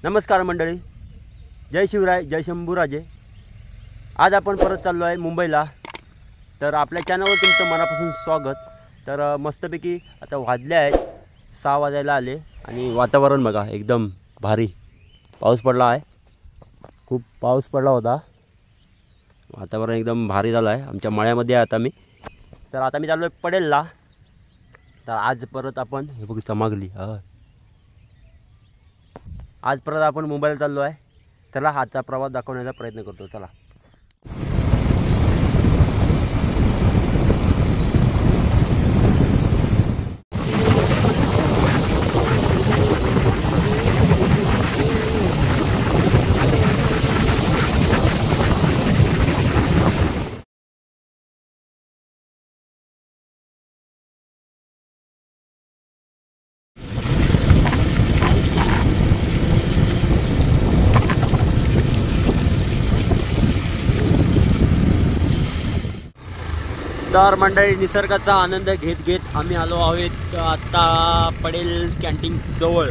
नमस्कार मंडळी, जय शिवराय, जय शंभूराजे। आज आपण परत चाललो आहे मुंबईला। तर आपल्या चॅनलवर तुमचं मनापासून स्वागत। तर मस्तपैकी आता वाजले आहेत 6 वाजायला आले आणि वातावरण बघा एकदम भारी। पाऊस पडला आहे, खूप पाऊस पडला होता, वातावरण एकदम भारी झालं आहे। आमच्या मळ्यामध्ये आता मी चाललो आहे पडेलला। तर आज परत आपण हे बघ चमकली, आज परत आपण मुंबईला चाललो आहे। चला आजचा प्रवास दाखवण्याचा प्रयत्न करतो, चला। तर मंडळी, निसर्गाचा आनंद घेत घेत आम्ही आलो आहोत आता पडेल कॅन्टीन जवळ।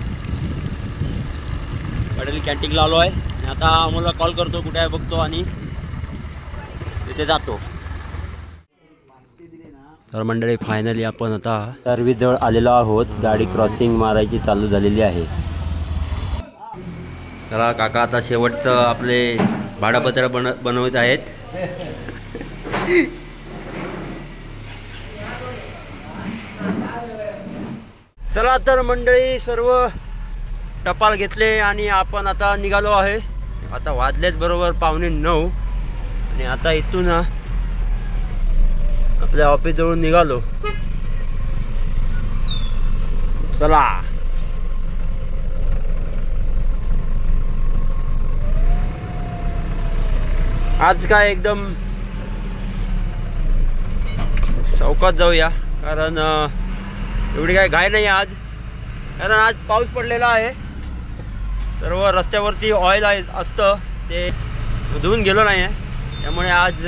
पडेल कॅन्टीनला आलो आहे आणि आता आम्हाला कॉल करतो कुठे आहे बघतो आणि तिथे जातो। तर मंडळी, फायनली आपण आता सर्व्हिस जवळ आलेलो आहोत। गाडी क्रॉसिंग मारायची चालू झालेली आहे। चला काका, आता शेवटचं आपले भाडापत्र बनवत आहेत। चला तर मंडळी, सर्व टपाल घेतले आणि आपण आता निघालो आहे। आता वाजलेत बरोबर 8:45 आणि आता इथून आपल्या ऑफिस जवळून निघालो। चला आज काय एकदम चौकात जाऊया, कारण एवढी काय घाई नाही आज, कारण आज पाऊस पडलेला आहे। सर्व रस्त्यावरती ऑइल असतं, ते धुवून गेलो नाही आहे, त्यामुळे आज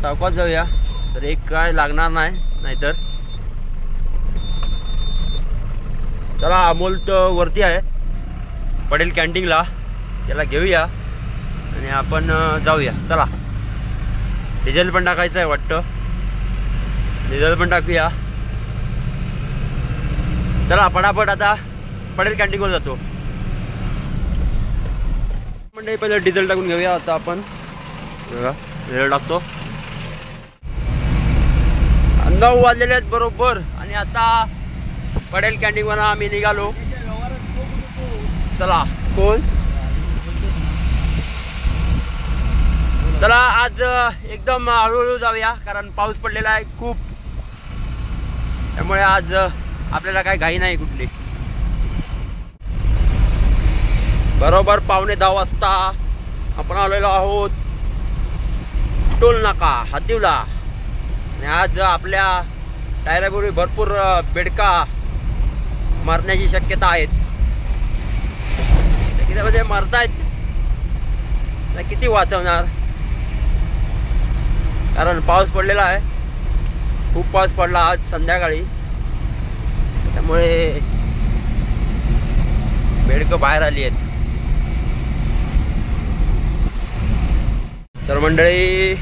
चौकात जाऊया। तर एक काय लागणार नाही, नाहीतर चला अमोल तर वरती आहे पडेल कॅन्टीनला, त्याला घेऊया आणि आपण जाऊया। चला, डिझेल पण टाकायचं आहे वाटतं, डिझेल पण टाकूया। चला पटापट आता पडेल कॅन्टीनवर जातो। म्हणजे पहिले डिझेल टाकून घेऊया। आता आपण डिझेल टाकतो। 9 वाजलेले आहेत बरोबर आणि आता पडेल कॅन्टीनवर आम्ही निघालो। चला कोण, चला आज एकदम हळूहळू जाऊया, कारण पाऊस पडलेला आहे खूप, त्यामुळे आज आपल्याला काय घाई नाही कुठली। बरोबर 9:15 वाजता आपण आलेलो आहोत टोल नाका हातीवला आणि आज आपल्या टायरापुरी भरपूर बेडका मारण्याची शक्यता आहेत। किती मरतायत, किती वाचवणार, कारण पाऊस पडलेला आहे, खूप पाऊस पडला आज संध्याकाळी, त्यामुळे बेडकं बाहेर आली आहेत। तर मंडळी,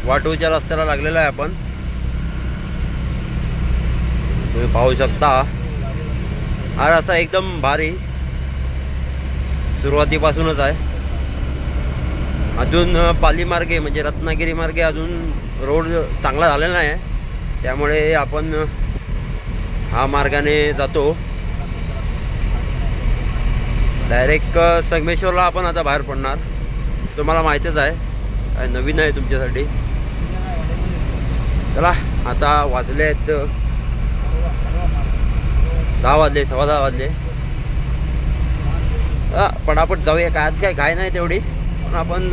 वाटूच्या रस्त्याला लागलेला आहे आपण, तुम्ही पाहू शकता। हा रस्ता एकदम भारी सुरुवातीपासूनच आहे। अजून पाली मार्गे म्हणजे रत्नागिरी मार्गे अजून रोड चांगला झालेला नाही आहे, त्यामुळे आपण हा मार्गाने जातो। डायरेक्ट संगमेश्वरला आपण आता बाहेर पडणार, तुम्हाला माहितीच आहे, काय नवीन आहे तुमच्यासाठी। चला आता वाजले आहेत 10 वाजले, 10:15 वाजले। पटापट जाऊया, काय आज काय घाई नाही तेवढी, पण आपण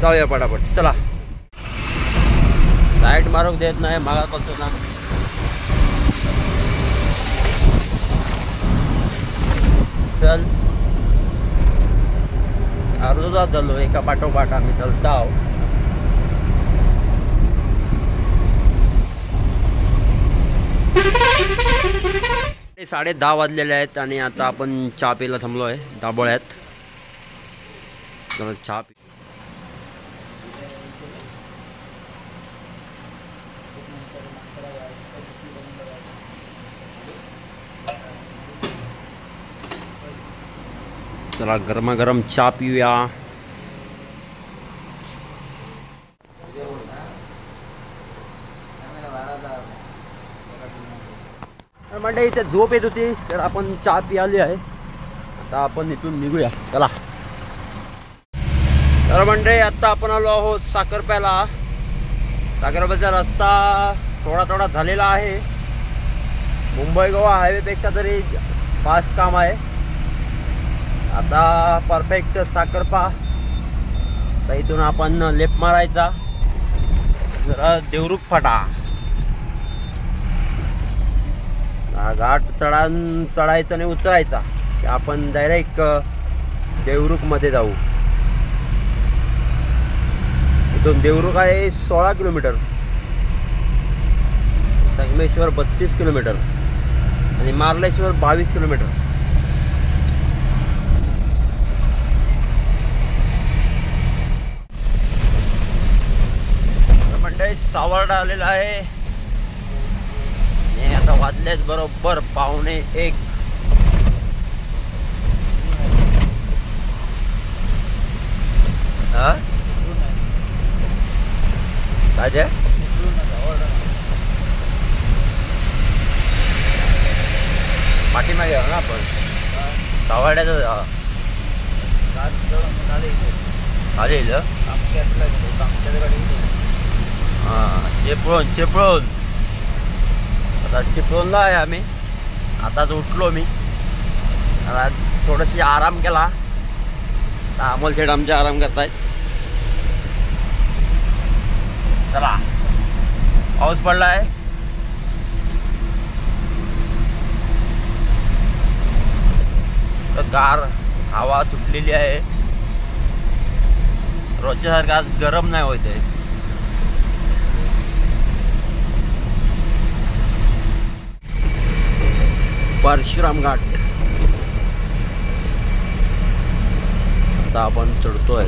जाऊया पटापट। चला, साईड मारून देत नाही मागापासून ना। चल, अर्धा तास झालो एका पाठोपाठ आम्ही चलता आहोत। 10:30 वाजलेले आहेत आणि आता आपण चहा प्यायला थांबलो आहे दाबोळ्यात. चहा चला गरमागरम चहा पिऊया. तर म्हणजे इथे झोप येत होती तर आपण चहा पियाली आहे. आता आपण इथून निघूया चला. तर म्हणजे आता आपण आलो आहोत साखरप्याला. साखरप्याचा रस्ता थोडा झालेला आहे. मुंबई गोवा हायवेपेक्षा तरी फास्ट काम आहे. आता परफेक्ट साखरपा. तर इथून आपण लेफ्ट मारायचा जरा देवरुख फाटा. घाट चढायचा आणि उतरायचा की आपण डायरेक्ट देवरुख मध्ये जाऊ. इथून देवरुख आहे 16 किलोमीटर. संगमेश्वर 32 किलोमीटर आणि मार्लेश्वर 22 किलोमीटर. मंडळी सावर्डा आलेला आहे. आता वाजलेच बरोबर 12:45. हा काय पाठीमागे ना आपण सावर्ड्याचं चालेल. हां चिपळूण आता चिपळूणला आहे आम्ही. आताच उठलो मी. आता थोडीशी आराम केला. आता अमोल शेठ आमचे आराम करतायत. चला पाऊस पडला आहे. गार हवा सुटलेली आहे. रोजच्यासारखं आज गरम नाही होत आहे. परशुराम घाट आता आपण चढतोय.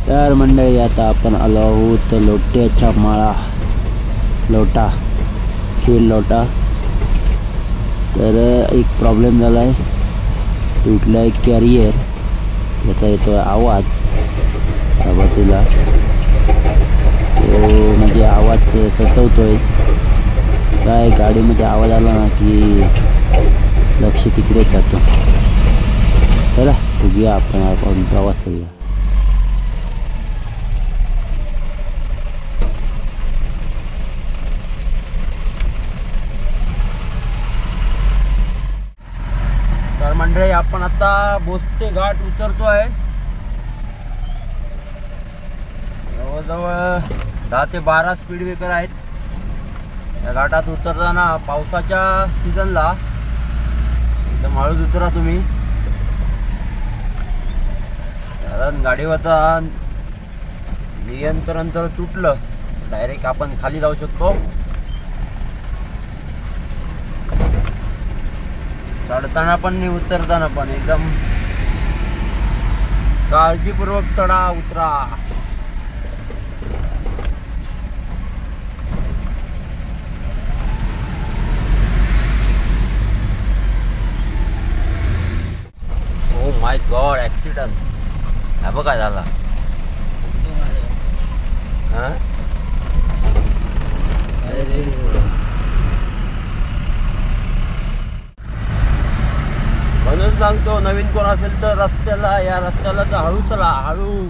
तर मंडळी आता आपण आलो आहोत लोट्याच्या माळा. लोटा खीर लोटा. तर एक प्रॉब्लेम झाला आहे. तुटला आहे कॅरियर. याचा येतो आवाज त्या बाजूला. तो म्हणजे आवाज सतवतोय. काय गाडीमध्ये आवाज आला ना की लक्ष तिकडे जातो. चला बघूया आपण प्रवास करूया. मंडळी आपण आता बोस्ते घाट उतरतो आहे. जवळजवळ 10 ते 12 स्पीड ब्रेकर आहेत. या घाटात उतरताना पावसाच्या सीझनला एकदम हळूच उतरा तुम्ही. कारण गाडीवरचा नियंत्रण तर तुटलं डायरेक्ट आपण खाली जाऊ शकतो. चढताना पण नाही उतरताना पण एकदम काळजीपूर्वक चढा उतरा. Oh my God accident. हा बघा झाला. हां म्हणून सांगतो नवीन कोण असेल तर या रस्त्याला तर हळू चला हळू.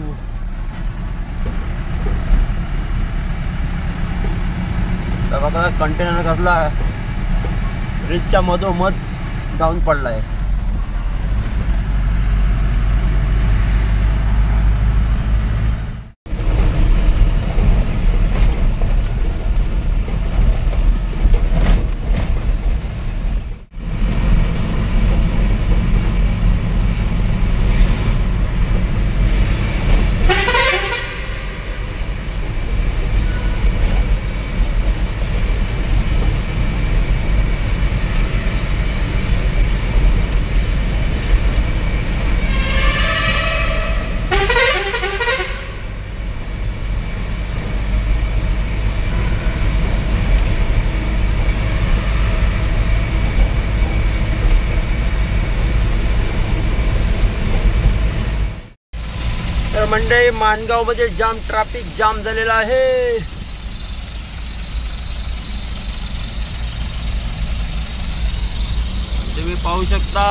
तर बघा कंटेनर कसला ब्रिजच्या मधोमध जाऊन पडलाय. मंडळी माणगावमध्ये जाम ट्रॅफिक जाम झालेला आहे. तुम्ही पाहू शकता.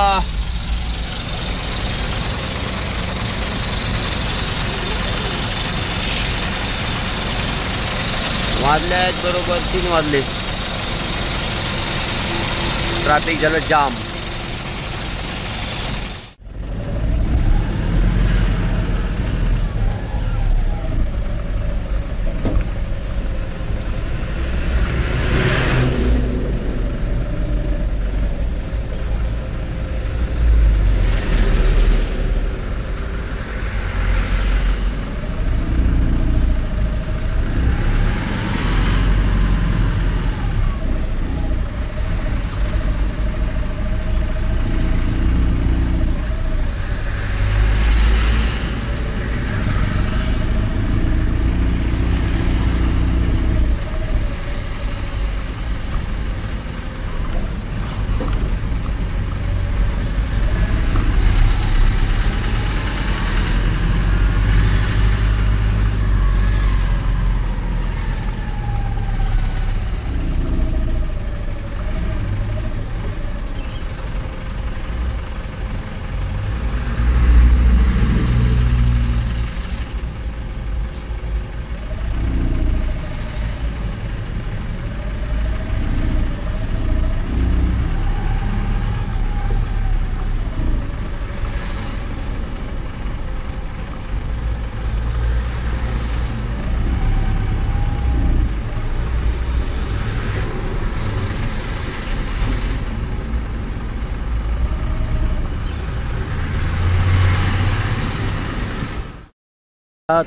वाजले आहेत बरोबर 3 वाजले. ट्रॅफिक झालं जाम.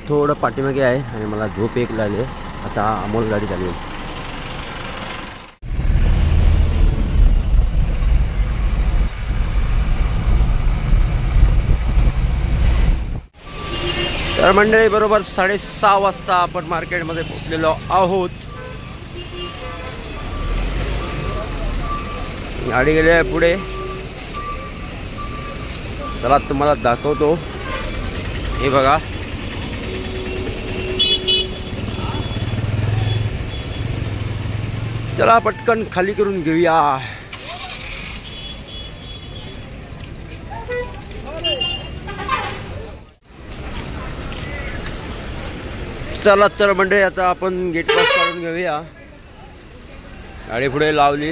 थोडं पाठीमागे आहे आणि मला झोप एक लागली. आता अमोल गाडी चालू आहे. तर मंडळी बरोबर 6:30 वाजता आपण मार्केटमध्ये पोहोचलेलो आहोत. गाडी गेली आहे पुढे. चला तुम्हाला दाखवतो. हे बघा, चला पटकन खाली करून घेऊया. चला तर मंडळी आता आपण गेट पास काढून घेऊया. गाडी पुढे लावली,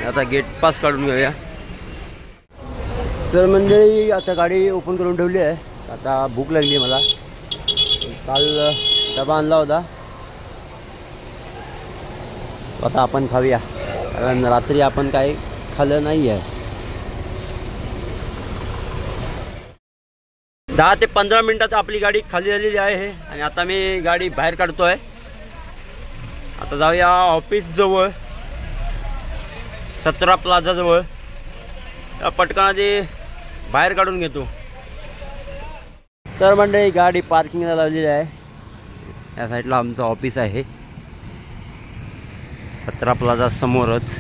आता गेट पास काढून घेऊया. तर मंडळी आता गाडी ओपन करून ठेवली आहे. आता भूक लागली मला. काल डबा आणला होता, आता आपण खाऊया, कारण रात्री आपण काही खाल्लं नाही आहे. 10 ते 15 मिनिटात आपली गाडी खाली झालेली आहे आणि आता मी गाडी बाहेर काढतोय. आता जाऊया ऑफिस जवळ, 17 प्लाझा जवळ. पटकन आधी बाहेर काढून घेतो. तर मंडळी गाडी पार्किंगला लावलेली आहे. या साईडला आमचं ऑफिस आहे, 17 प्लाझा समोरच.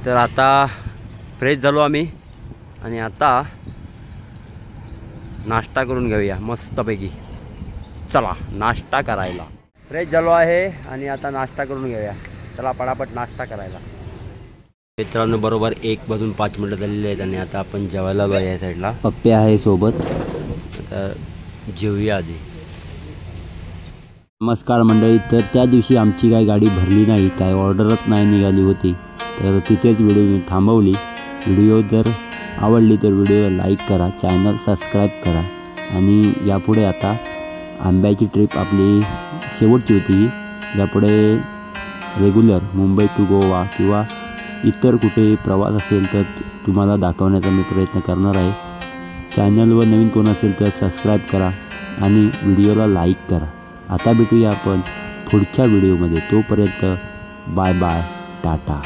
तर आता फ्रेश झालो आम्ही आणि आता नाश्ता करून घेऊया मस्तपैकी. चला नाश्ता करायला. फ्रेश झालो आहे आणि आता नाश्ता करून घेऊया. चला पटापट नाश्ता करायला. मित्रांनो बरोबर 1:05 झालेले आहेत आणि आता आपण जेवायला आलो आहे. या साईडला पप्पे आहे सोबत. आता जेवूया आधी. नमस्कार मंडळी. तर त्या दिवशी आमची काही गाडी भरली नाही, काय ऑर्डरच नाही निघाली होती, तर तिथेच व्हिडिओ मी थांबवली. व्हिडिओ जर आवडली तर व्हिडिओला लाईक करा, चॅनल सबस्क्राईब करा. आणि यापुढे आता आंब्याची ट्रिप आपली शेवटची होती. यापुढे रेग्युलर मुंबई टू गोवा किंवा इतर कुठेही प्रवास असेल तर तुम्हाला दाखवण्याचा मी प्रयत्न करणार आहे. चॅनलवर नवीन कोण असेल तर सबस्क्राईब करा आणि व्हिडिओला लाईक करा. आता भेटूया आपण पुढच्या व्हिडिओमध्ये. तोपर्यंत बाय बाय, टाटा.